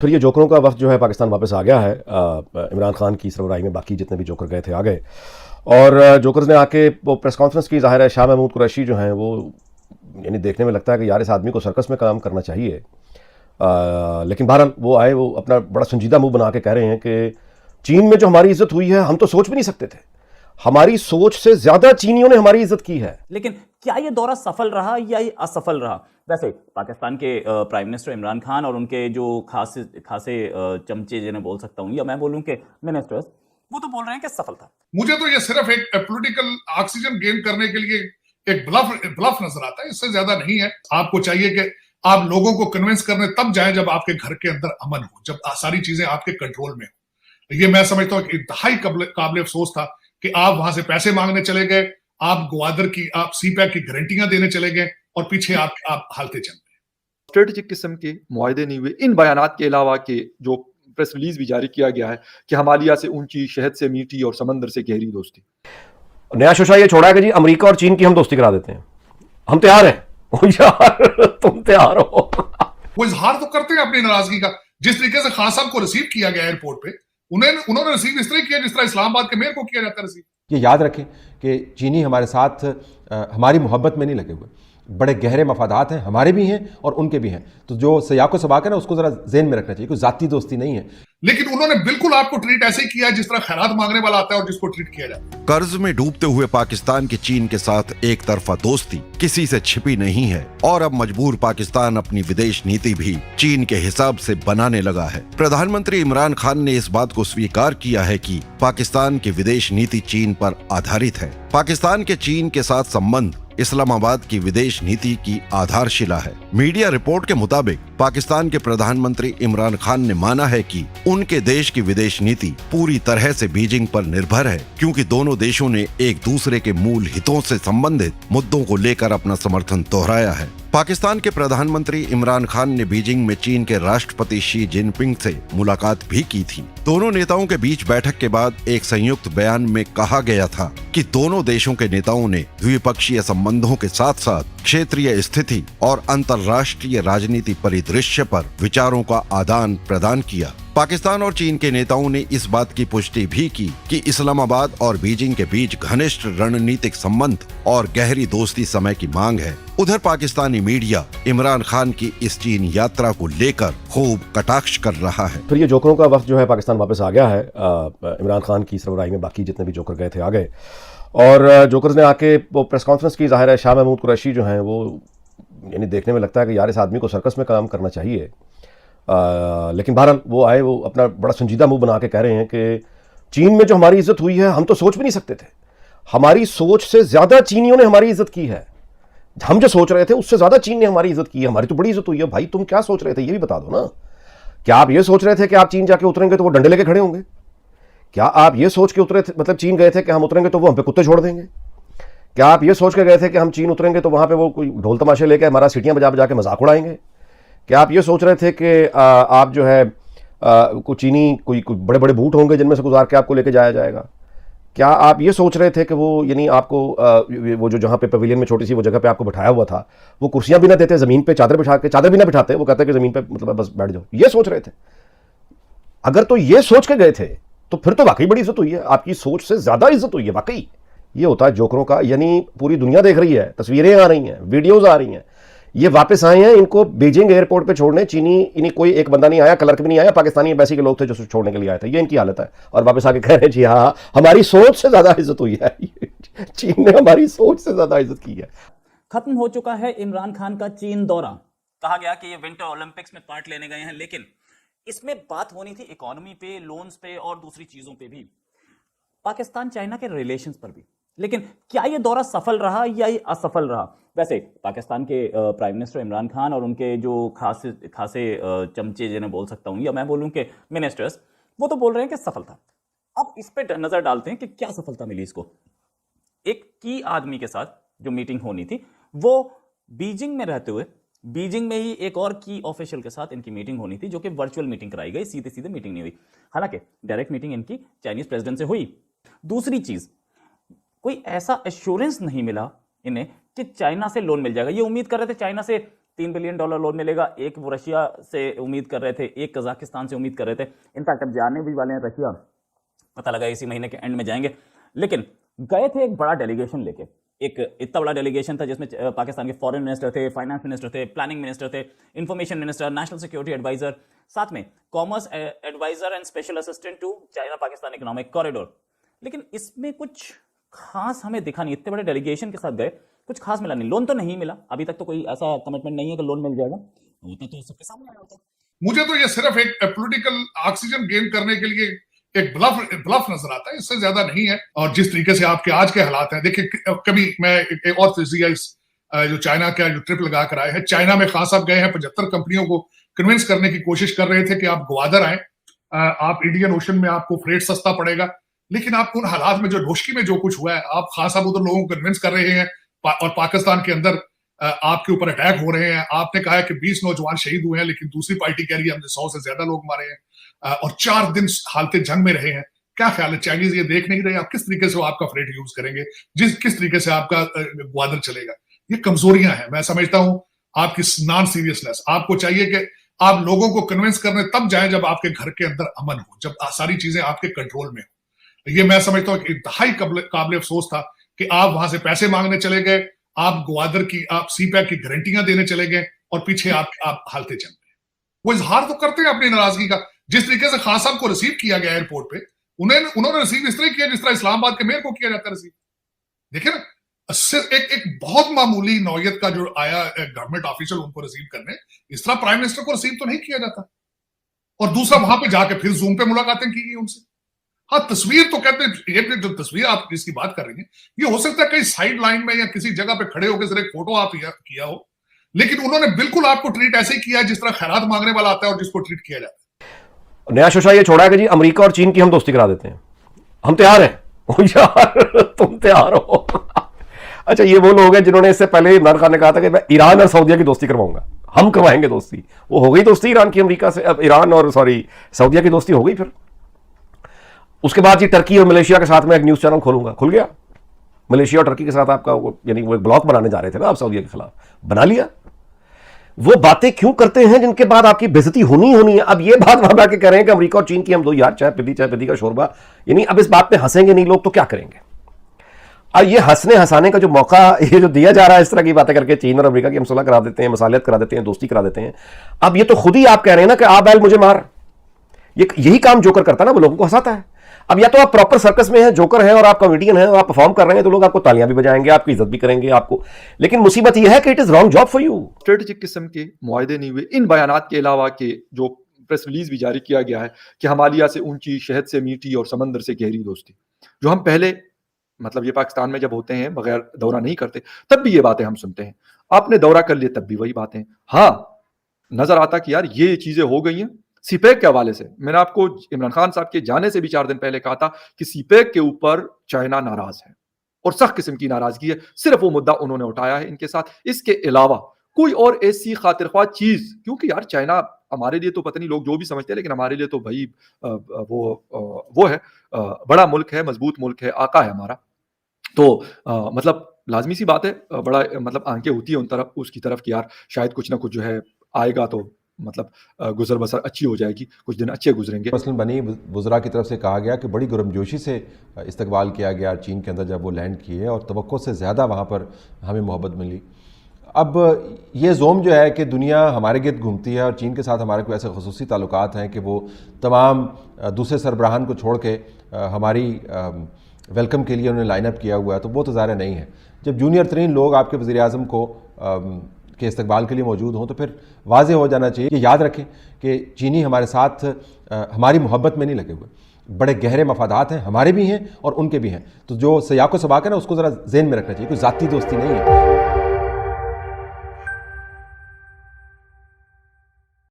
फिर ये जोकरों का वक्त जो है पाकिस्तान वापस आ गया है। इमरान खान की सरबराही में बाकी जितने भी जोकर गए थे आ गए और जोकर्स ने आके वो प्रेस कॉन्फ्रेंस की। ज़ाहिर है शाह महमूद कुरैशी जो हैं वो यानी देखने में लगता है कि यार इस आदमी को सर्कस में काम करना चाहिए। लेकिन बहरहाल वो आए, वो अपना बड़ा संजीदा मुंह बना के कह रहे हैं कि चीन में जो हमारी इज्जत हुई है हम तो सोच भी नहीं सकते थे, हमारी सोच से ज्यादा चीनियों ने हमारी इज्जत की है। लेकिन क्या ये दौरा सफल रहा या ये असफल रहा? वैसे पाकिस्तान के प्राइम मिनिस्टर इमरान खान और उनके जो खासे चमचे जिन्हें बोल सकता हूं या मैं बोलूं कि मिनिस्टर्स, वो तो बोल रहे हैं कि सफल था। मुझे तो ये सिर्फ एक पॉलिटिकल ऑक्सीजन गेन करने के लिए एक ब्लफ नजर आता है, इससे ज्यादा नहीं है। आपको चाहिए कि आप लोगों को कन्विंस करने तब जाएं जब आपके घर के अंदर अमन हो, जब सारी चीजें आपके कंट्रोल में हो। ये मैं समझता हूं कि इंतहाई काबिल अफसोस था कि आप वहां से पैसे मांगने चले गए, आप ग्वादर की, आप सीपैक की गारंटियां देने चले गए और पीछे आप हालते चल गए। स्ट्रेटेजिक किस्म के मुआहदे नहीं हुए। इन बयानात के अलावा के जो प्रेस रिलीज भी जारी किया गया है कि हिमालय से ऊंची, शहद से मीठी और समंदर से गहरी दोस्ती। नया शोशा ये छोड़ा है कि जी अमेरिका और चीन की हम दोस्ती करा देते हैं, हम तैयार हैं। यार तुम तैयार हो? वो इजहार तो करते हैं अपनी नाराजगी का। जिस तरीके से खान साहब को रिसीव किया गया एयरपोर्ट पे, उन्होंने रिसीव इस तरह किया जिस तरह इस्लामाबाद के मेयर को किया जाता है रिसीव। ये याद रखें कि चीनी हमारे साथ हमारी मोहब्बत में नहीं लगे हुए, बड़े गहरे मफादात हैं, हमारे भी हैं और उनके भी हैं। तो जो सयाको सबाक है ना, उसको जरा ज़हन में रखना चाहिए, कोई जाती दोस्ती नहीं है। लेकिन उन्होंने बिल्कुल आपको ट्रीट ऐसे ही किया जिस तरह खैरात मांगने वाला आता है और जिसको ट्रीट किया जाता है। कर्ज में डूबते हुए पाकिस्तान की चीन के साथ एक तरफा दोस्ती किसी से छिपी नहीं है और अब मजबूर पाकिस्तान अपनी विदेश नीति भी चीन के हिसाब से बनाने लगा है। प्रधानमंत्री इमरान खान ने इस बात को स्वीकार किया है कि पाकिस्तान की विदेश नीति चीन पर आधारित है। पाकिस्तान के चीन के साथ संबंध इस्लामाबाद की विदेश नीति की आधारशिला है। मीडिया रिपोर्ट के मुताबिक पाकिस्तान के प्रधानमंत्री इमरान खान ने माना है कि उनके देश की विदेश नीति पूरी तरह से बीजिंग पर निर्भर है, क्योंकि दोनों देशों ने एक दूसरे के मूल हितों से संबंधित मुद्दों को लेकर अपना समर्थन दोहराया है। पाकिस्तान के प्रधानमंत्री इमरान खान ने बीजिंग में चीन के राष्ट्रपति शी जिनपिंग से मुलाकात भी की थी। दोनों नेताओं के बीच बैठक के बाद एक संयुक्त बयान में कहा गया था कि दोनों देशों के नेताओं ने द्विपक्षीय संबंधों के साथ साथ क्षेत्रीय स्थिति और अंतर्राष्ट्रीय राजनीति परिदृश्य पर विचारों का आदान प्रदान किया। पाकिस्तान और चीन के नेताओं ने इस बात की पुष्टि भी की कि इस्लामाबाद और बीजिंग के बीच घनिष्ठ रणनीतिक संबंध और गहरी दोस्ती समय की मांग है। उधर पाकिस्तानी मीडिया इमरान खान की इस चीन यात्रा को लेकर खूब कटाक्ष कर रहा है। फिर ये जोकरों का वक्त जो है पाकिस्तान वापस आ गया है। इमरान खान की सरबराही में बाकी जितने भी जोकर गए थे आ गए और जोकर्स ने आके वो प्रेस कॉन्फ्रेंस की। ज़ाहिर है शाह महमूद कुरैशी जो हैं वो यानी देखने में लगता है कि यार इस आदमी को सर्कस में काम करना चाहिए। लेकिन बहरहाल वो आए, वो अपना बड़ा संजीदा मुंह बना के कह रहे हैं कि चीन में जो हमारी इज्जत हुई है हम तो सोच भी नहीं सकते थे, हमारी सोच से ज्यादा चीनियों ने हमारी इज्जत की है। हम जो सोच रहे थे उससे ज्यादा चीन ने हमारी इज्जत की है। हमारी तो बड़ी इज्जत हुई है। भाई तुम क्या सोच रहे थे ये भी बता दो ना। क्या आप ये सोच रहे थे कि आप चीन जाके उतरेंगे तो वो डंडे लेके खड़े होंगे? क्या आप ये सोच के उतरे थे, मतलब चीन गए थे कि हम उतरेंगे तो वो हम पे कुत्ते छोड़ देंगे? क्या आप ये सोच के गए थे कि हम चीन उतरेंगे तो वहां पे वो कोई ढोल तमाशे लेके हमारा सीटियां बजा बजा के मजाक उड़ाएंगे? क्या आप ये सोच रहे थे कि आप जो है कुछ चीनी कोई बड़े बड़े बूट होंगे जिनमें से गुजार के आपको लेके जाया जाएगा? क्या आप ये सोच रहे थे कि वो यानी आपको वो जो जहाँ पे पवेलियन में छोटी सी वो जगह पे आपको बैठाया हुआ था वो कुर्सियां भी ना देते, ज़मीन पे चादर बिठा के, चादर भी ना बिठाते, वो कहते कि ज़मीन पे मतलब बस बैठ जाओ? ये सोच रहे थे? अगर तो ये सोच के गए थे तो फिर तो वाकई बड़ी इज्जत हुई है, आपकी सोच से ज़्यादा इज्जत हुई है वाकई। ये होता है जोकरों का, यानी पूरी दुनिया देख रही है, तस्वीरें आ रही हैं, वीडियोज़ आ रही हैं। ये वापस आए हैं, इनको बीजिंग एयरपोर्ट पे छोड़ने चीनी, इन्हीं कोई एक बंदा नहीं आया, क्लर्क भी नहीं आया, पाकिस्तानी एम्बेसी के लोग थे जो छोड़ने के लिए आए थे। ये इनकी हालत है और वापस आके कह रहे हैं जी हाँ हमारी सोच से ज्यादा इज्जत हुई है। चीन ने हमारी सोच से ज्यादा इज्जत की है। खत्म हो चुका है इमरान खान का चीन दौरा। कहा गया कि ये विंटर ओलंपिक्स में पार्ट लेने गए हैं, लेकिन इसमें बात होनी थी इकोनॉमी पे, लोन्स पे और दूसरी चीजों पे भी, पाकिस्तान चाइना के रिलेशंस पर भी। लेकिन क्या ये दौरा सफल रहा या ये असफल रहा? वैसे पाकिस्तान के प्राइम मिनिस्टर इमरान खान और उनके जो खासे चमचे जिन्हें बोल सकता हूं या मैं बोलूं कि मिनिस्टर्स, वो तो बोल रहे हैं कि सफल था। अब इस पे नजर डालते हैं कि क्या सफलता मिली इसको। एक की आदमी के साथ जो मीटिंग होनी थी वो बीजिंग में रहते हुए, बीजिंग में ही एक और की ऑफिशियल के साथ इनकी मीटिंग होनी थी, जो कि वर्चुअल मीटिंग कराई गई, सीधे सीधे मीटिंग नहीं हुई। हालांकि डायरेक्ट मीटिंग इनकी चाइनीज प्रेसिडेंट से हुई। दूसरी चीज, कोई ऐसा एश्योरेंस नहीं मिला इन्हें कि चाइना से लोन मिल जाएगा। ये उम्मीद कर रहे थे चाइना से $3 बिलियन लोन मिलेगा। एक वो रशिया से उम्मीद कर रहे थे, एक कजाकिस्तान से उम्मीद कर रहे थे। इनफैक्ट अब जाने भी वाले हैं रशिया, पता लगा इसी महीने के एंड में जाएंगे। लेकिन गए थे एक बड़ा डेलीगेशन लेके, एक इतना बड़ा डेलीगेशन था जिसमें पाकिस्तान के फॉरेन मिनिस्टर थे, फाइनेंस मिनिस्टर थे, प्लानिंग मिनिस्टर थे, information minister, national security adviser, साथ में commerce adviser and special assistant to China Pakistan economic corridor. लेकिन इसमें कुछ खास हमें दिखा नहीं। इतने बड़े डेलीगेशन के साथ गए, कुछ खास मिला नहीं। लोन तो नहीं मिला, अभी तक तो कोई ऐसा कमिटमेंट नहीं है कि लोन मिल जाएगा, होता तो सबके सामने आया होता। मुझे तो ये सिर्फ एक पॉलिटिकल ऑक्सीजन गेन करने के लिए एक ब्लफ नजर आता है, इससे ज्यादा नहीं है। और जिस तरीके से आपके आज के हालात हैं, देखिए कभी मैं एक और जो चाइना का जो ट्रिप लगा कर आए हैं, चाइना में खास आप गए हैं, 75 कंपनियों को कन्विंस करने की कोशिश कर रहे थे कि आप ग्वादर आए, आप इंडियन ओशन में आपको फ्रेट सस्ता पड़ेगा। लेकिन आप उन हालात में जो डोशकी में जो कुछ हुआ है, आप खास आप उधर लोगों को कन्विंस कर रहे हैं और पाकिस्तान के अंदर आपके ऊपर अटैक हो रहे हैं। आपने कहा है कि 20 नौजवान शहीद हुए हैं, लेकिन दूसरी पार्टी कह रही है हमने 100 से ज्यादा लोग मारे हैं और 4 दिन हालते जंग में रहे हैं। क्या ख्याल है, चाइनीज ये देख नहीं रहे आप किस तरीके से वो आपका फ्रेट यूज करेंगे, किस तरीके से आपका ग्वादर चलेगा? ये कमजोरियां हैं। मैं समझता हूं आपकी नॉन सीरियसनेस। आपको चाहिए कि आप लोगों को कन्विंस करने तब जाएं जब आपके घर के अंदर अमन हो, जब सारी चीजें आपके कंट्रोल में हो। ये मैं समझता हूं कि इंतहाई काबिल अफसोस था कि आप वहां से पैसे मांगने चले गए, आप ग्वादर की आप सीपैक की गारंटियां देने चले गए और पीछे आप हालते चल गए। वो इजहार तो करते हैं अपनी नाराजगी का। जिस तरीके से खान साहब को रिसीव किया गया एयरपोर्ट पे, उन्होंने रिसीव इस तरह किया जिस तरह इस्लामाबाद के मेयर को किया जाता है रिसीव। देखिए ना, एक बहुत मामूली नौयत का जो आया गवर्नमेंट ऑफिशियल उनको रिसीव करने, इस तरह प्राइम मिनिस्टर को रिसीव तो नहीं किया जाता। और दूसरा वहां पे जाके फिर जूम पे मुलाकातें की गई उनसे। हाँ, तस्वीर तो कहते हैं, ये जो तस्वीर आप जिसकी बात कर रही हैं, ये हो सकता है कहीं साइड लाइन में या किसी जगह पे खड़े होकर सिर्फ एक फोटो आप किया हो, लेकिन उन्होंने बिल्कुल आपको ट्रीट ऐसे ही किया है जिस तरह खैरात मांगने वाला आता है और जिसको ट्रीट किया जाता है। नया शोशा ये छोड़ा है कि जी अमेरिका और चीन की हम दोस्ती करा देते हैं, हम तैयार हैं। ओ यार तुम तैयार हो? अच्छा, ये वो लोग हैं जिन्होंने इससे पहले इमरान खान ने कहा था कि मैं ईरान और सऊदीया की दोस्ती करवाऊंगा, हम करवाएंगे दोस्ती। वो हो गई दोस्ती ईरान की अमेरिका से, अब ईरान और सऊदीया की दोस्ती हो गई। फिर उसके बाद जी टर्की और मलेशिया के साथ में एक न्यूज चैनल खोलूंगा, खुल गया। मलेशिया और टर्की के साथ आपका यानी वो एक ब्लॉक बनाने जा रहे थे ना आप सऊदीया के खिलाफ, बना लिया। वो बातें क्यों करते हैं जिनके बाद आपकी बेइज्जती होनी है? अब ये बात वहां आके कह रहे हैं कि अमेरिका और चीन की हम दो यार चाय पीदी का शोरबा, यानी अब इस बात पे हंसेंगे नहीं लोग तो क्या करेंगे? और ये हंसने हंसाने का जो मौका ये जो दिया जा रहा है इस तरह की बातें करके, चीन और अमेरिका की हम सुलह करा देते हैं, मसालियत करा देते हैं, दोस्ती करा देते हैं। अब ये तो खुद ही आप कह रहे हैं ना कि आ बैल मुझे मार, यही काम जोकर करता है ना, वो लोगों को हंसाता है। अब या तो आप प्रॉपर सर्कस में हैं, जोकर हैं और आप कॉमेडियन हैं और आप परफॉर्म कर रहे हैं, तो लोग आपको तालियां भी बजाएंगे, आपकी इज्जत भी करेंगे आपको। लेकिन मुसीबत यह है कि it is wrong job for you. Strategic किस्म के मुआहदे नहीं हुए। इन बयानात के अलावा के जो प्रेस रिलीज भी जारी किया गया है कि हमालिया से ऊंची, शहद से मीठी और समंदर से गहरी दोस्ती, जो हम पहले मतलब ये पाकिस्तान में जब होते हैं बगैर दौरा नहीं करते तब भी ये बातें हम सुनते हैं, आपने दौरा कर लिया तब भी वही बातें। हाँ, नजर आता कि यार ये चीजें हो गई हैं। सीपैक के हवाले से मैंने आपको इमरान खान साहब के जाने से भी 4 दिन पहले कहा था कि सीपैक के ऊपर चाइना नाराज है और सख्त किस्म की नाराजगी है। सिर्फ वो मुद्दा उन्होंने उठाया है इनके साथ, इसके अलावा कोई और ऐसी खातिरख्वाह चीज, क्योंकि यार चाइना हमारे लिए तो पता नहीं लोग जो भी समझते हैं, लेकिन हमारे लिए तो भाई वो है, बड़ा मुल्क है, मजबूत मुल्क है, आका है हमारा। तो मतलब लाजमी सी बात है, बड़ा मतलब आंखें होती है उन तरफ, उसकी तरफ कि यार शायद कुछ ना कुछ जो है आएगा तो मतलब गुजर बसर अच्छी हो जाएगी, कुछ दिन अच्छे गुजरेंगे। मसलन बनी वज़रा की तरफ से कहा गया कि बड़ी गर्मजोशी से इस्तकबाल किया गया चीन के अंदर जब वो लैंड किए और तवक्को से ज़्यादा वहाँ पर हमें मोहब्बत मिली। अब ये जोम जो है कि दुनिया हमारे गिर्द घूमती है और चीन के साथ हमारे कोई ऐसे खसूसी ताल्लुकात हैं कि वो तमाम दूसरे सरबराहान को छोड़ के हमारी वेलकम के लिए उन्होंने लाइन अप किया हुआ है, तो वो तो ज़ाहिर नहीं है। जब जूनियर तरीन लोग आपके वज़ीर आज़म को के इस्तकबाल के लिए मौजूद हों तो फिर वाज़ेह हो जाना चाहिए कि याद रखें कि चीनी हमारे साथ हमारी मोहब्बत में नहीं लगे हुए, बड़े गहरे मफादात हैं, हमारे भी हैं और उनके भी हैं। तो जो सयाको सबाक है ना, उसको ज़रा ज़हन में रखना चाहिए, कोई ज़ाती दोस्ती नहीं है।